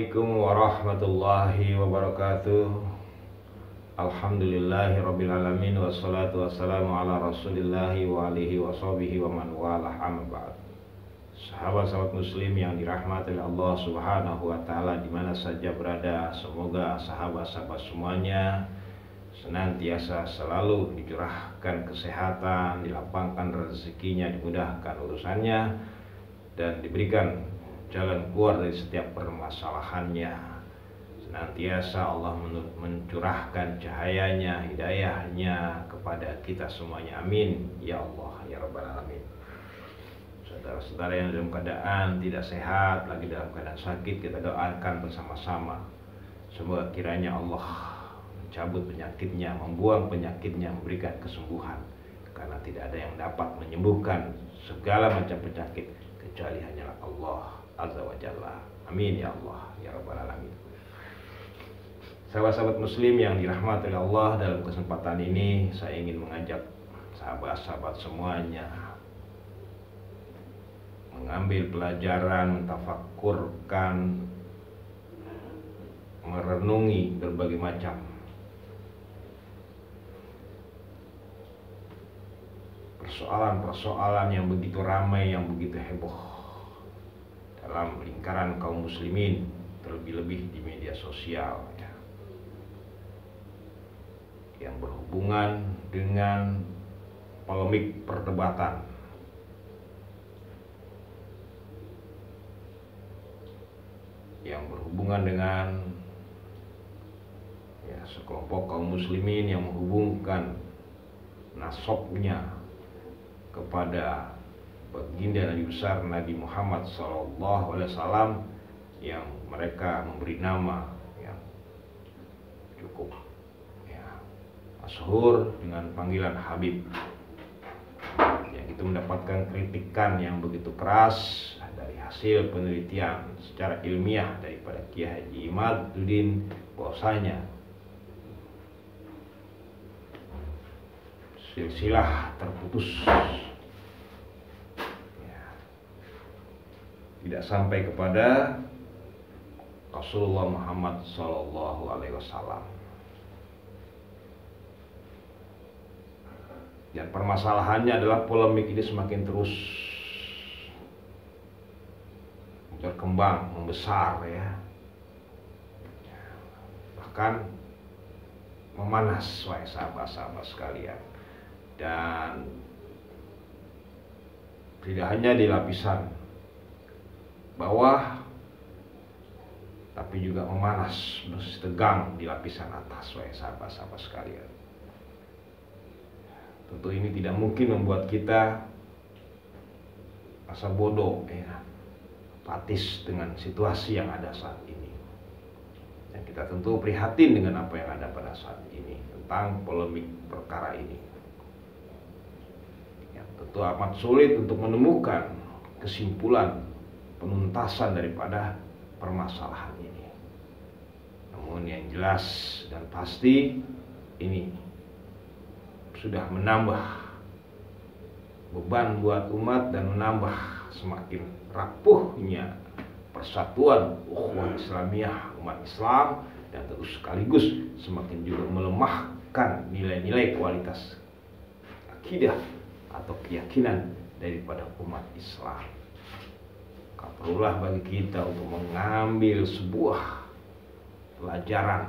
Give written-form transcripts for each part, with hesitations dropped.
Assalamualaikum warahmatullahi wabarakatuh. Alhamdulillahi rabbil alamin, wassalatu wassalamu ala rasulillahi wa alihi wa sahbihi wa man walah, amma ba'd. Sahabat-sahabat muslim yang dirahmati oleh Allah subhanahu wa ta'ala dimana saja berada, semoga sahabat-sahabat semuanya senantiasa selalu dicurahkan kesehatan, dilapangkan rezekinya, dimudahkan urusannya, dan diberikan jalan keluar dari setiap permasalahannya. Senantiasa Allah mencurahkan cahayanya, hidayahnya kepada kita semuanya. Amin ya Allah ya Rabbal Alamin. Saudara-saudara yang dalam keadaan tidak sehat, lagi dalam keadaan sakit, kita doakan bersama-sama. Semoga kiranya Allah mencabut penyakitnya, membuang penyakitnya, memberikan kesembuhan. Karena tidak ada yang dapat menyembuhkan segala macam penyakit kecuali hanyalah Allah Azza wa Jalla. Amin ya Allah ya Rabbal Alamin. Sahabat-sahabat muslim yang dirahmati oleh Allah, dalam kesempatan ini saya ingin mengajak sahabat-sahabat semuanya mengambil pelajaran, mentafakkurkan, merenungi berbagai macam persoalan-persoalan yang begitu ramai, yang begitu heboh dalam lingkaran kaum muslimin, terlebih-lebih di media sosial ya, yang berhubungan dengan polemik perdebatan, yang berhubungan dengan ya, sekelompok kaum muslimin yang menghubungkan nasabnya kepada baginda Nabi besar Nabi Muhammad SAW, yang mereka memberi nama yang cukup ya, masyhur dengan panggilan Habib, yang itu mendapatkan kritikan yang begitu keras dari hasil penelitian secara ilmiah daripada Kiai Haji Imaduddin, bahwasanya silsilah terputus ya, tidak sampai kepada Rasulullah Muhammad SAW. Dan permasalahannya adalah polemik ini semakin terus berkembang, membesar ya, bahkan memanas, wahai sahabat-sahabat sekalian. Dan tidak hanya di lapisan bawah, tapi juga memanas, tegang di lapisan atas, wahai sahabat-sahabat sekalian. Tentu ini tidak mungkin membuat kita rasa bodoh ya, apatis dengan situasi yang ada saat ini. Dan kita tentu prihatin dengan apa yang ada pada saat ini tentang polemik perkara ini. Yang tentu amat sulit untuk menemukan kesimpulan penuntasan daripada permasalahan ini. Namun yang jelas dan pasti, ini sudah menambah beban buat umat dan menambah semakin rapuhnya persatuan ukhuwah Islamiyah umat Islam, dan terus sekaligus semakin juga melemahkan nilai-nilai kualitas akidah atau keyakinan daripada umat Islam. Maka perlulah bagi kita untuk mengambil sebuah pelajaran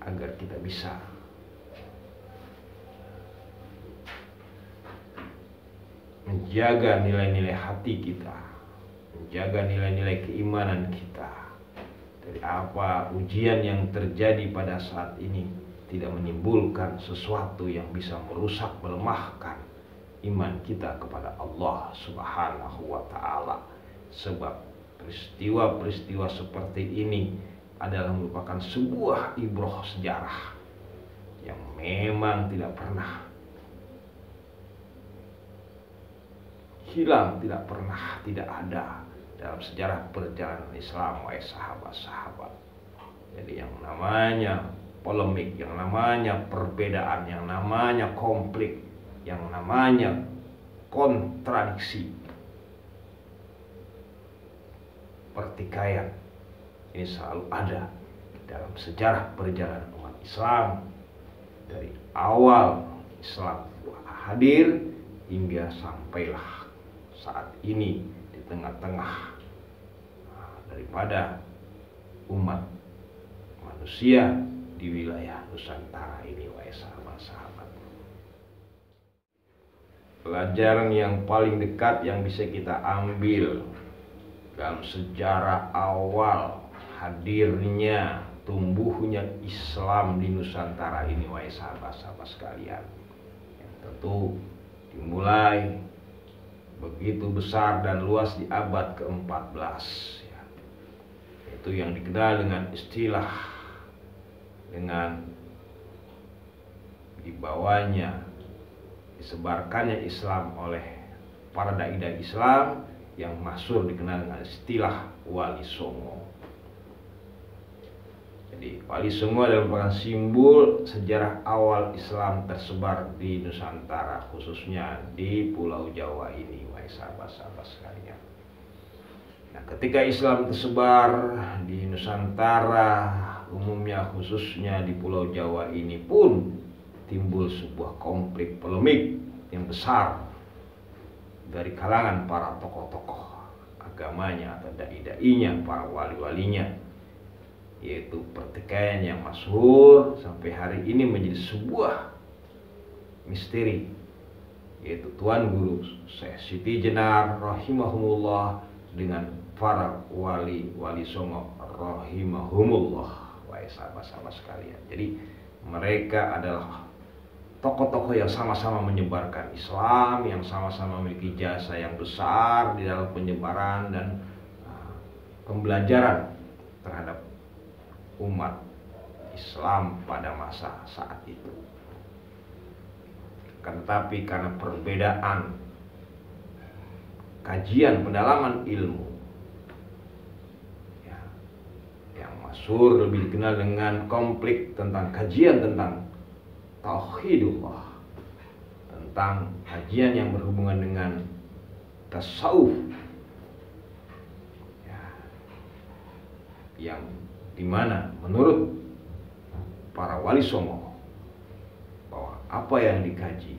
agar kita bisa menjaga nilai-nilai hati kita, menjaga nilai-nilai keimanan kita, dari apa ujian yang terjadi pada saat ini tidak menimbulkan sesuatu yang bisa merusak, melemahkan iman kita kepada Allah Subhanahu wa ta'ala. Sebab peristiwa-peristiwa seperti ini adalah merupakan sebuah ibrah sejarah yang memang tidak pernah hilang, tidak pernah tidak ada dalam sejarah perjalanan Islam, wahai sahabat-sahabat. Jadi yang namanya polemik, yang namanya perbedaan, yang namanya konflik, yang namanya kontradiksi, pertikaian, ini selalu ada dalam sejarah perjalanan umat Islam dari awal Islam hadir hingga sampailah saat ini di tengah-tengah daripada umat manusia di wilayah Nusantara ini, wahai sahabat-sahabat. Pelajaran yang paling dekat yang bisa kita ambil dalam sejarah awal hadirnya, tumbuhnya Islam di Nusantara ini, wahai sahabat-sahabat sekalian, yang tentu dimulai begitu besar dan luas di abad ke-14 ya. Itu yang dikenal dengan istilah, dengan dibawanya disebarkannya Islam oleh para dai-dai Islam yang masyhur dikenal dengan istilah Wali Songo. Jadi Wali Songo adalah merupakan simbol sejarah awal Islam tersebar di Nusantara, khususnya di Pulau Jawa ini, wahai sahabat-sahabat sekalian. Nah, ketika Islam tersebar di Nusantara, umumnya khususnya di Pulau Jawa ini pun timbul sebuah konflik polemik yang besar dari kalangan para tokoh-tokoh agamanya atau dai-dainya, para wali-walinya, yaitu pertikaian yang masyhur sampai hari ini menjadi sebuah misteri, yaitu Tuan Guru Syekh Siti Jenar rahimahumullah dengan para wali Songo rahimahumullah, wahai sahabat-sahabat sekalian. Jadi mereka adalah tokoh-tokoh yang sama-sama menyebarkan Islam, yang sama-sama memiliki jasa yang besar di dalam penyebaran dan pembelajaran terhadap umat Islam pada masa saat itu. Tetapi karena perbedaan kajian pendalaman ilmu ya, yang masyhur lebih dikenal dengan konflik tentang kajian tentang tauhidullah, tentang kajian yang berhubungan dengan tasawuf ya, yang dimana menurut para wali songo bahwa apa yang dikaji,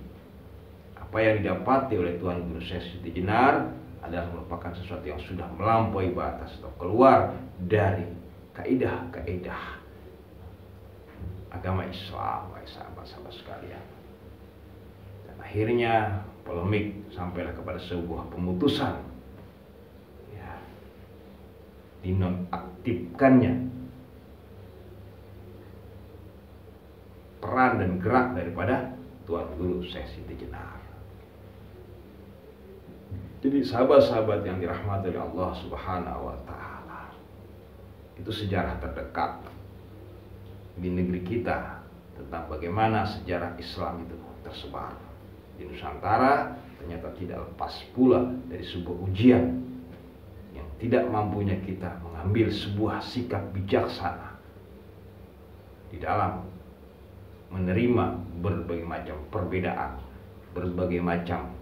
apa yang didapati oleh Tuan Guru Syekh Siti Jenar adalah merupakan sesuatu yang sudah melampaui batas atau keluar dari kaidah-kaidah agama Islam, wahai sahabat-sahabat sekalian. Dan akhirnya polemik sampailah kepada sebuah pemutusan ya, dinonaktifkannya peran dan gerak daripada Tuan Guru Syekh Siti Jenar. Jadi sahabat-sahabat yang dirahmati oleh Allah Subhanahu wa Ta'ala, itu sejarah terdekat di negeri kita tentang bagaimana sejarah Islam itu tersebar di Nusantara. Ternyata tidak lepas pula dari sebuah ujian yang tidak mampunya kita mengambil sebuah sikap bijaksana di dalam menerima berbagai macam perbedaan, berbagai macam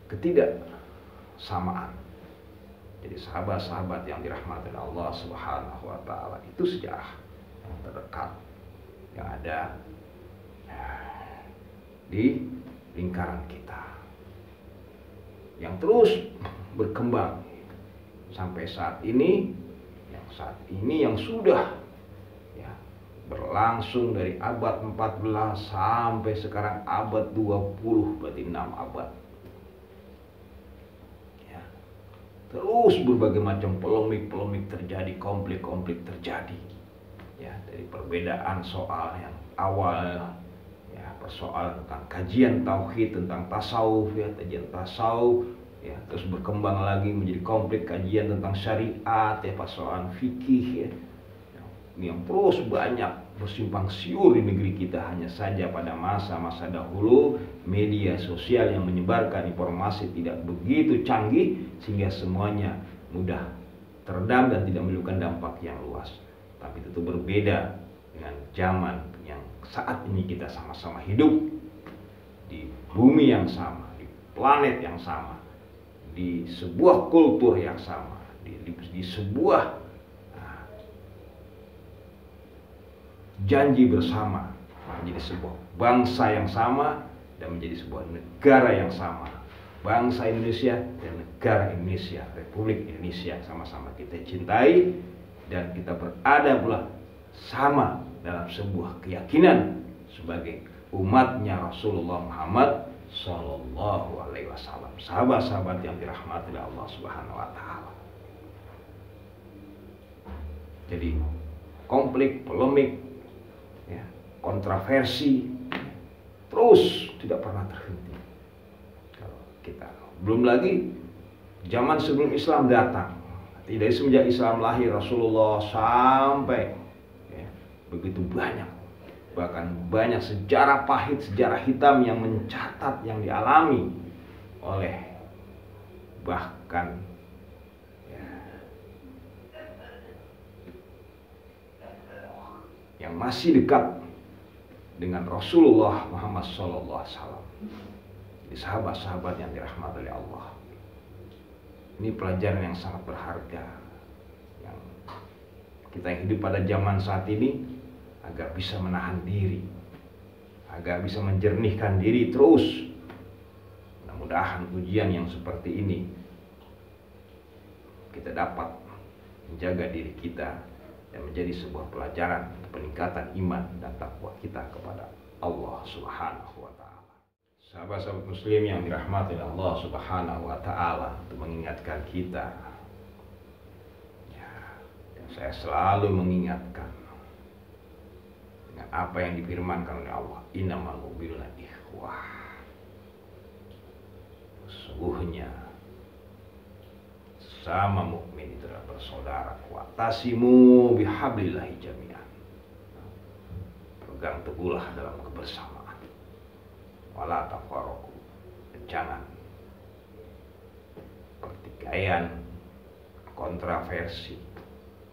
ketidaksamaan. Jadi sahabat-sahabat yang dirahmati Allah Subhanahu wa Ta'ala, itu sejarah yang terdekat yang ada di lingkaran kita, yang terus berkembang sampai saat ini, yang sudah berlangsung dari abad 14 sampai sekarang abad 20, berarti 6 abad. Ya. Terus berbagai macam polemik terjadi, konflik terjadi. Ya, dari perbedaan soal yang awal ya, persoalan tentang kajian tauhid, tentang tasawuf ya, kajian tasawuf ya, terus berkembang lagi menjadi konflik kajian tentang syariat ya, persoalan fikih ya, yang terus banyak bersimpang siur di negeri kita. Hanya saja pada masa-masa dahulu media sosial yang menyebarkan informasi tidak begitu canggih sehingga semuanya mudah teredam dan tidak menimbulkan dampak yang luas. Tapi itu berbeda dengan zaman yang saat ini kita sama-sama hidup di bumi yang sama, di planet yang sama, di sebuah kultur yang sama, di sebuah janji bersama, menjadi sebuah bangsa yang sama dan menjadi sebuah negara yang sama. Bangsa Indonesia dan negara Indonesia, Republik Indonesia, sama-sama kita cintai dan kita berada pula sama dalam sebuah keyakinan sebagai umatnya Rasulullah Muhammad Sallallahu Alaihi Wasallam. Sahabat-sahabat yang dirahmati oleh Allah Subhanahu Wa Taala. Jadi konflik, polemik, ya, kontroversi terus tidak pernah terhenti. Kalau kita belum lagi zaman sebelum Islam datang, tidak semenjak Islam lahir Rasulullah sampai ya, begitu banyak, bahkan banyak sejarah pahit, sejarah hitam yang mencatat yang dialami oleh bahkan ya, yang masih dekat dengan Rasulullah Muhammad SAW. Di sahabat-sahabat yang dirahmati oleh Allah. Ini pelajaran yang sangat berharga yang kita yang hidup pada zaman saat ini agar bisa menahan diri, agar bisa menjernihkan diri terus. Mudah-mudahan ujian yang seperti ini kita dapat menjaga diri kita dan menjadi sebuah pelajaran peningkatan iman dan takwa kita kepada Allah Subhanahu wa Ta'ala. Sahabat-sahabat muslim yang dirahmati oleh Allah Subhanahu wa Ta'ala, untuk mengingatkan kita ya, dan saya selalu mengingatkan dengan apa yang difirmankan oleh Allah, innamal mu'minuna ikhwah. Sesungguhnya sama mukmin itu adalah bersaudara. Wa'tasimu bihablillahi jami'an. Pegang teguhlah dalam kebersamaan. Wala tafarraqu. Jangan pertikaian, kontroversi,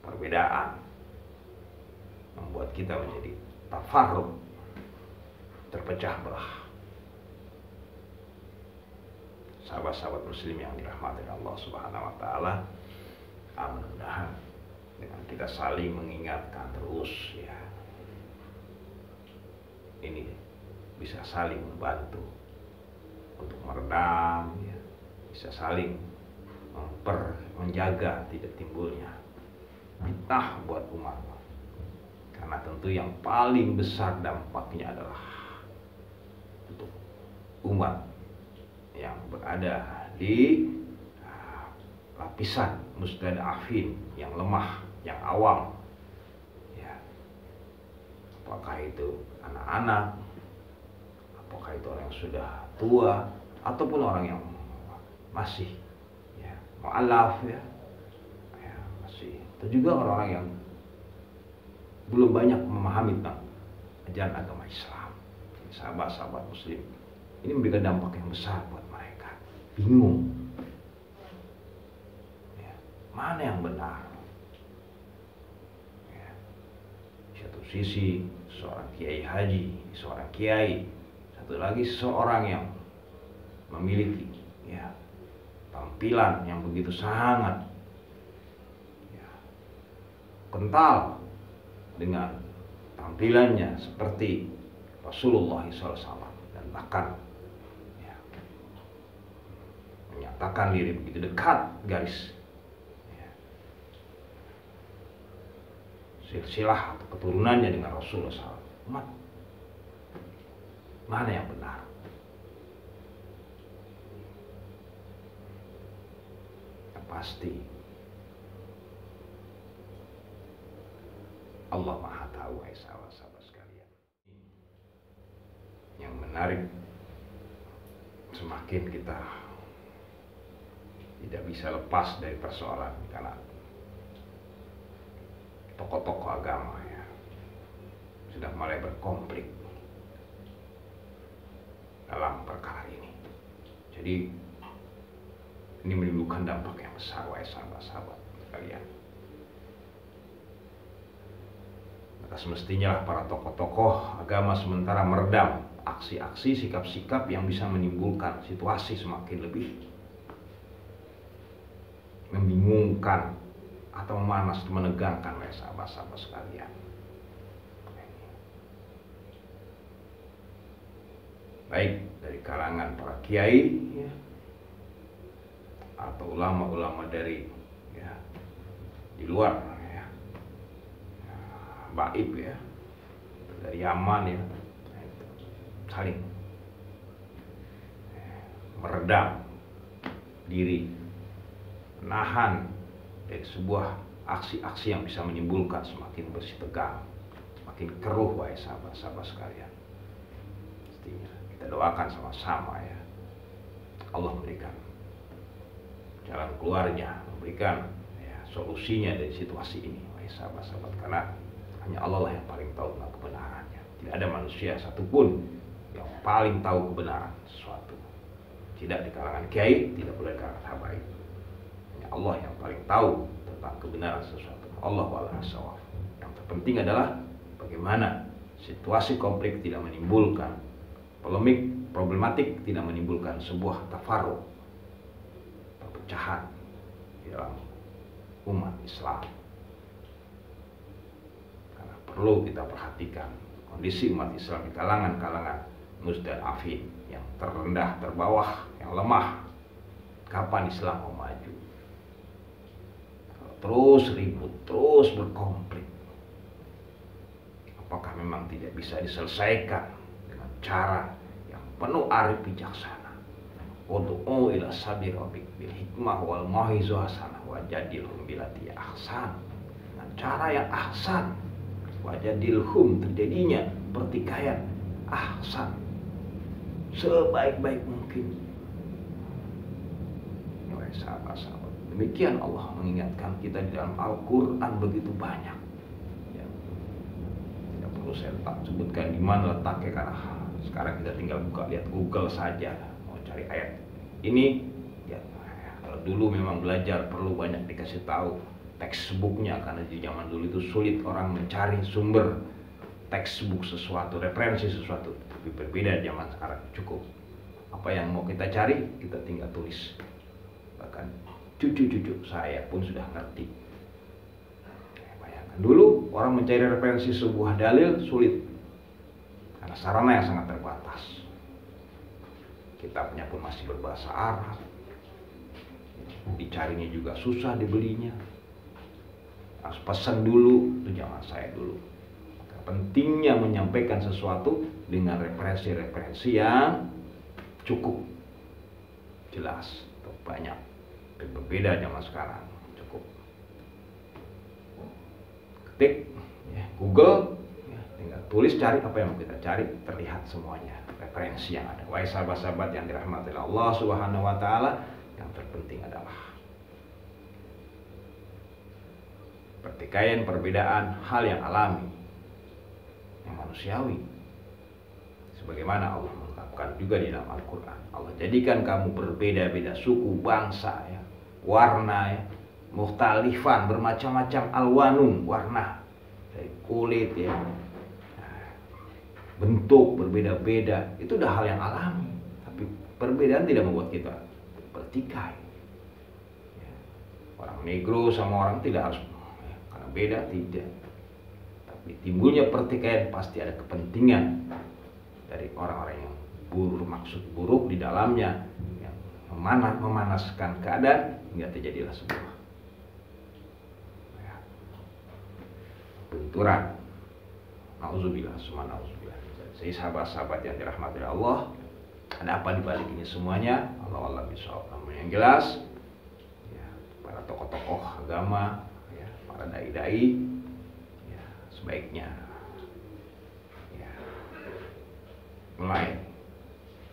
perbedaan membuat kita menjadi tafarruq, terpecah belah. Sahabat-sahabat muslim yang dirahmati Allah Subhanahu wa Ta'ala, mudah-mudahan dengan kita saling mengingatkan terus ya, ini bisa saling membantu untuk meredam ya, bisa saling menjaga tidak timbulnya fitnah buat umat. Karena tentu yang paling besar dampaknya adalah untuk umat yang berada di lapisan mustadafin, yang lemah, yang awam ya. Apakah itu anak-anak, apakah itu orang yang sudah tua, ataupun orang yang masih ya, mu'alaf ya, masih, atau juga orang-orang yang belum banyak memahami tentang ajaran agama Islam. Sahabat-sahabat muslim, ini memberikan dampak yang besar buat mereka. Bingung ya, mana yang benar ya. Satu sisi seorang kiai haji, seorang kiai, satu lagi seorang yang memiliki ya, tampilan yang begitu sangat ya, kental dengan tampilannya seperti Rasulullah SAW, dan bahkan ya, menyatakan diri begitu dekat garis ya, silsilah atau keturunannya dengan Rasulullah SAW. Umat, mana yang benar? Yang pasti Allah Maha Tahu, sahabat-sahabat sekalian. Yang menarik, semakin kita tidak bisa lepas dari persoalan, karena tokoh-tokoh agama ya sudah mulai berkonflik dalam perkara ini. Jadi ini menimbulkan dampak yang besar, wahai sahabat-sahabat sekalian. Semestinya para tokoh-tokoh agama sementara meredam aksi-aksi, sikap-sikap yang bisa menimbulkan situasi semakin lebih membingungkan atau memanas, menegangkan oleh sahabat-sahabat sekalian. baik dari kalangan para kiai ya, atau ulama-ulama dari ya, di luar ya, baib ya, dari Yaman ya, saling meredam diri, menahan dari sebuah aksi-aksi yang bisa menimbulkan semakin bersih tegang, semakin keruh, wahai sahabat-sahabat sekalian. Pastinya kita doakan sama-sama ya, Allah memberikan jalan keluarnya, memberikan ya, solusinya dari situasi ini, wahai sahabat-sahabat, karena hanya Allah lah yang paling tahu tentang kebenarannya. Tidak ada manusia satupun yang paling tahu kebenaran sesuatu. Tidak di kalangan kiai, tidak pula di kalangan habaib. Hanya Allah yang paling tahu tentang kebenaran sesuatu. Allah wa'ala as-shawab. Yang terpenting adalah bagaimana situasi konflik tidak menimbulkan polemik, problematik, tidak menimbulkan sebuah tafarruq, perpecahan di dalam umat Islam. Karena perlu kita perhatikan kondisi umat Islam di kalangan-kalangan mustad'afin, yang terendah, terbawah, yang lemah. Kapan Islam mau maju? Kalau terus ribut, terus berkonflik, apakah memang tidak bisa diselesaikan dengan cara yang penuh arif bijaksana? Ud'u ila sabili rabbik bil hikmah wal mau'izah hasanah wajadilhum billati ahsan. Dengan cara yang ahsan, wajadilhum, terjadinya pertikaian ahsan, sebaik-baik mungkin. Wahai sahabat-sahabat, demikian Allah mengingatkan kita di dalam Al-Quran begitu banyak ya. Tidak perlu saya sebutkan di mana letaknya, karena sekarang kita tinggal buka, lihat Google saja, mau cari ayat ini ya. Kalau dulu memang belajar perlu banyak dikasih tahu textbooknya, karena di zaman dulu itu sulit orang mencari sumber textbook sesuatu, referensi sesuatu. Tapi berbeda zaman sekarang, cukup apa yang mau kita cari, kita tinggal tulis. Bahkan cucu-cucu saya pun sudah ngerti. Bayangkan dulu orang mencari referensi sebuah dalil sulit, karena sarana yang sangat terbatas. Kitabnya pun masih berbahasa Arab, dicarinya juga susah, dibelinya harus pesan dulu. Itu zaman saya dulu. Pentingnya menyampaikan sesuatu dengan referensi-referensi yang cukup jelas atau banyak. Berbeda zaman sekarang, cukup ketik ya, Google ya, tinggal tulis, cari apa yang mau kita cari, terlihat semuanya referensi yang ada. Wahai sahabat-sahabat yang dirahmati Allah Subhanahu wa taala, yang terpenting adalah pertikaian, perbedaan, hal yang alami, yang manusiawi. Sebagaimana Allah mengungkapkan juga di dalam Al-Quran, Allah jadikan kamu berbeda-beda suku, bangsa, ya, warna, ya, mukhtalifan, bermacam-macam, alwanun, warna, dari kulit, ya, bentuk berbeda-beda. Itu udah hal yang alami. Tapi perbedaan tidak membuat kita bertikai. Ya. Orang negro sama orang tidak harus ya, karena beda, tidak. Tapi timbulnya pertikaian pasti ada kepentingan dari orang-orang yang maksud buruk di dalamnya, yang memanaskan keadaan hingga terjadilah sebuah ya, benturan. Nauzubillah, summa nauzubillah. Jadi sahabat-sahabat yang dirahmati Allah, ada apa di balik ini semuanya? Allah bishawab. Namun yang jelas, ya, para tokoh-tokoh agama, ya, para dai-dai, ya, sebaiknya ya, mulai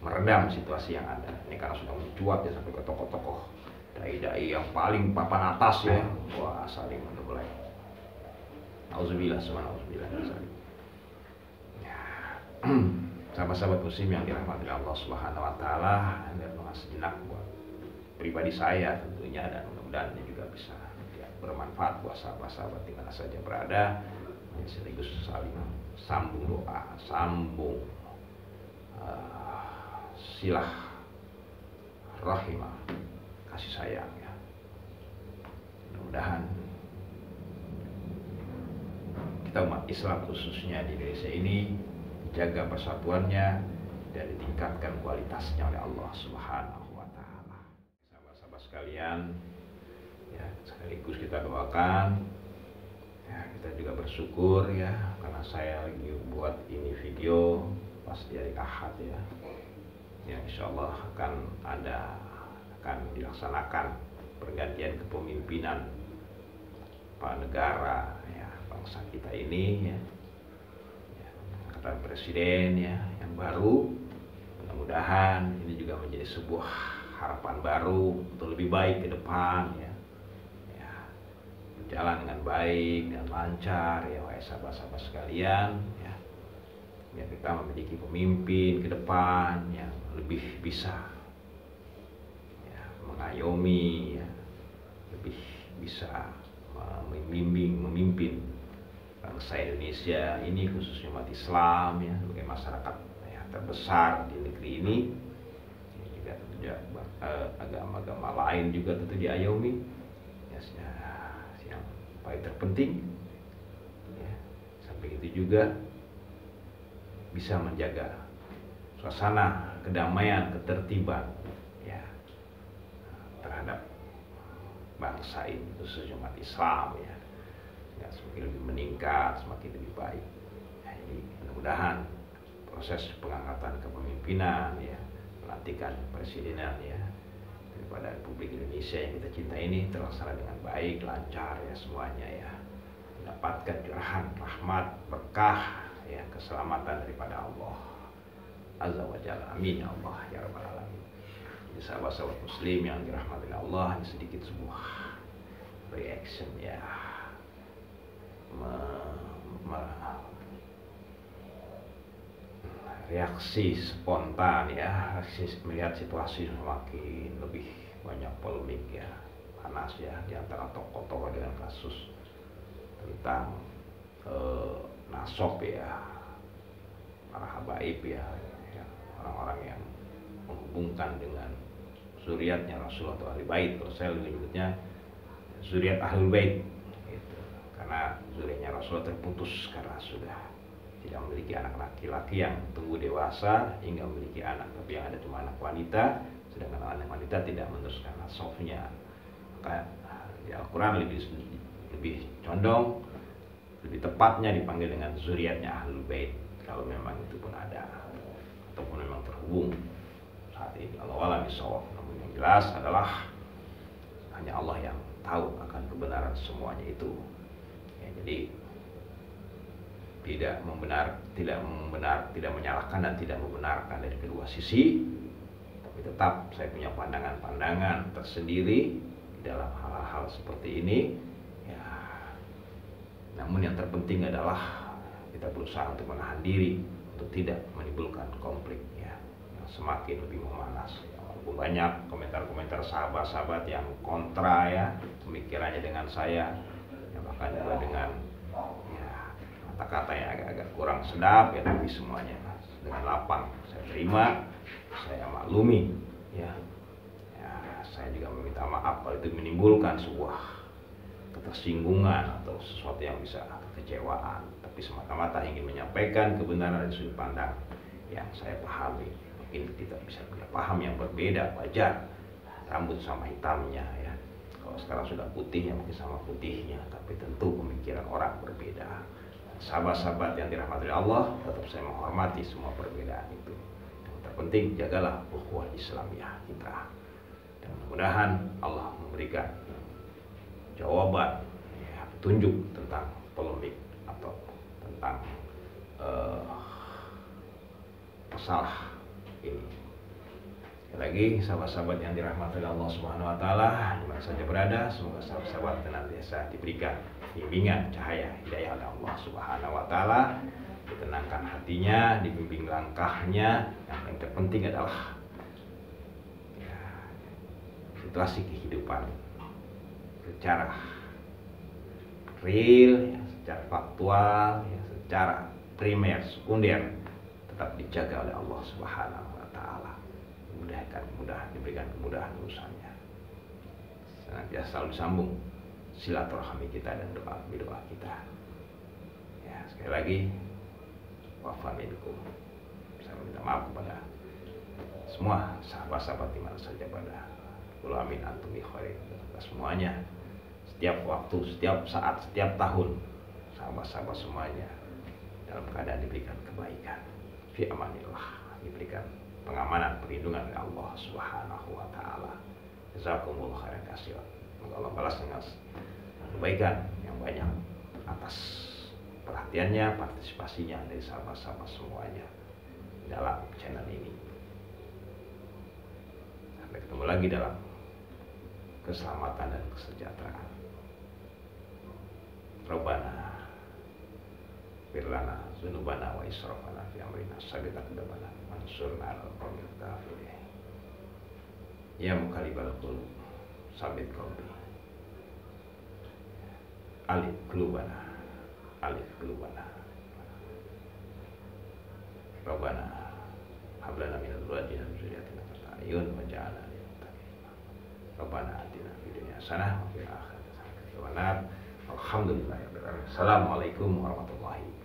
meredam situasi yang ada. Ini karena sudah mencuat ya sampai ke tokoh-tokoh dai-dai yang paling papan atas ya. Wah, saling mulai. Auzubillah, subhanallah. Ya. Sahabat-sahabat muslim yang dirahmati Allah Subhanahu wa taala, dan sejenak buat pribadi saya tentunya, dan mudah-mudahan ini juga bisa ya, bermanfaat buat sahabat-sahabat di mana saja berada. Sekaligus saling sambung doa, sambung silah rahimah, kasih sayang ya. Mudah-mudahan kita umat Islam khususnya di Indonesia ini jaga persatuannya, dan ditingkatkan kualitasnya oleh Allah Subhanahu wa taala. Sahabat-sahabat sekalian, ya, sekaligus kita doakan, ya, kita juga bersyukur ya, karena saya lagi buat ini video pas di hari Ahad ya, yang insya Allah akan dilaksanakan pergantian kepemimpinan Pak negara ya, bangsa kita ini ya, angkatan presiden ya yang baru. Mudah-mudahan ini juga menjadi sebuah harapan baru untuk lebih baik ke depan ya, berjalan dengan baik dan lancar ya, wahai sahabat-sahabat sekalian ya. Ya, kita memiliki pemimpin ke depan yang lebih bisa ya, mengayomi ya, lebih bisa memimpin bangsa Indonesia ini, khususnya umat Islam ya, sebagai masyarakat ya, terbesar di negeri ini. Juga agama-agama lain juga tentu diayomi ya, yang paling terpenting ya, sampai itu juga bisa menjaga suasana kedamaian, ketertiban ya terhadap bangsa ini, khususnya umat Islam ya, semakin lebih meningkat, semakin lebih baik. Nah, ini mudah-mudahan proses pengangkatan kepemimpinan ya, pelantikan presidenan ya daripada Republik Indonesia yang kita cintai ini terlaksana dengan baik, lancar ya semuanya ya, mendapatkan curahan rahmat, berkah ya, keselamatan daripada Allah Azza wa Jalla. Amin ya Allah ya Rabbal Alamin. Jadi sahabat-sahabat muslim yang dirahmati Allah, ini sedikit sebuah reaction ya, reaksi spontan ya, melihat situasi semakin lebih banyak polemik ya, panas ya di antara tokoh-tokoh dengan kasus tentang nasab ya, para habaib ya, orang-orang yang menghubungkan dengan zuriatnya Rasul atau ahli bait. Kalau saya menyebutnya zuriat ahlul bait gitu. Karena zuriatnya Rasul terputus karena sudah tidak memiliki anak laki-laki yang tumbuh dewasa hingga memiliki anak, tapi yang ada cuma anak wanita, sedangkan anak wanita tidak meneruskan nasabnya. Maka di Al-Quran lebih condong, lebih tepatnya dipanggil dengan zuriatnya ahlul bait kalau memang itu pun ada ataupun memang terhubung saat ini. Allah alam bisawab. Namun yang jelas adalah hanya Allah yang tahu akan kebenaran semuanya itu ya, jadi tidak menyalahkan dan tidak membenarkan dari kedua sisi, tapi tetap saya punya pandangan-pandangan tersendiri di dalam hal-hal seperti ini ya. Namun yang terpenting adalah kita berusaha untuk menahan diri untuk tidak menimbulkan konflik ya, yang semakin lebih memanas ya. Walaupun banyak komentar-komentar sahabat-sahabat yang kontra ya pemikirannya dengan saya ya, bahkan juga dengan ya kata-kata yang agak-agak kurang sedap ya, tapi semuanya dengan lapang saya terima, saya maklumi ya. Saya juga meminta maaf kalau itu menimbulkan sebuah ketersinggungan atau sesuatu yang bisa kekecewaan, tapi semata-mata ingin menyampaikan kebenaran dari sudut pandang yang saya pahami. Mungkin kita bisa punya paham yang berbeda, wajar, rambut sama hitamnya ya. Kalau sekarang sudah putihnya mungkin sama putihnya, tapi tentu pemikiran orang berbeda. Sahabat-sahabat yang dirahmati Allah, tetap saya menghormati semua perbedaan itu. Yang terpenting jagalah ukhuwah Islamiyah kita. Dan mudah-mudahan Allah memberikan jawaban ya, petunjuk tentang polemik atau tentang masalah ini. Sekali lagi sahabat-sahabat yang dirahmati Allah Subhanahu wa taala, di mana saja berada, semoga sahabat-sahabat senantiasa diberikan bimbingan cahaya hidayah oleh Allah Subhanahu wa taala, ditenangkan hatinya, dibimbing langkahnya. Yang terpenting adalah ya, situasi kehidupan secara real ya, secara faktual ya, secara primer, sekunder tetap dijaga oleh Allah Subhanahu wa taala. Diberikan kemudahan urusannya. Senantiasa selalu disambung silaturahmi kita dan doa kita. Ya, sekali lagi, wa'fa minkum. Saya minta maaf kepada semua sahabat-sahabat di mana saja pada ulamin antum bi khairin, semuanya, setiap waktu, setiap saat, setiap tahun, sahabat-sahabat semuanya dalam keadaan diberikan kebaikan, fi amanillah, diberikan pengamanan, perlindungan oleh Allah Subhanahu wa taala. Jazakumullah khairan katsiran. Semoga Allah balas dengan kebaikan yang banyak atas perhatiannya, partisipasinya dari sahabat-sahabat semuanya dalam channel ini. Sampai ketemu lagi dalam keselamatan dan kesejahteraan. Rabbana firlana dzunubana wa israfana fi amrina sabit aqdamana mansurna 'alal qawmil kafirin. Ya muqallibal qulub sabit qalbi. Alif qulubana Rabbana hab lana min azwajina wa dhurriyyatina qurrata a'yun waj'alna lil muttaqin. Rabbana atina fid dunya hasanah wa fil akhirati hasanah wa qina adzabannar. Alhamdulillahirabbil alamin. Assalamualaikum warahmatullahi wabarakatuh.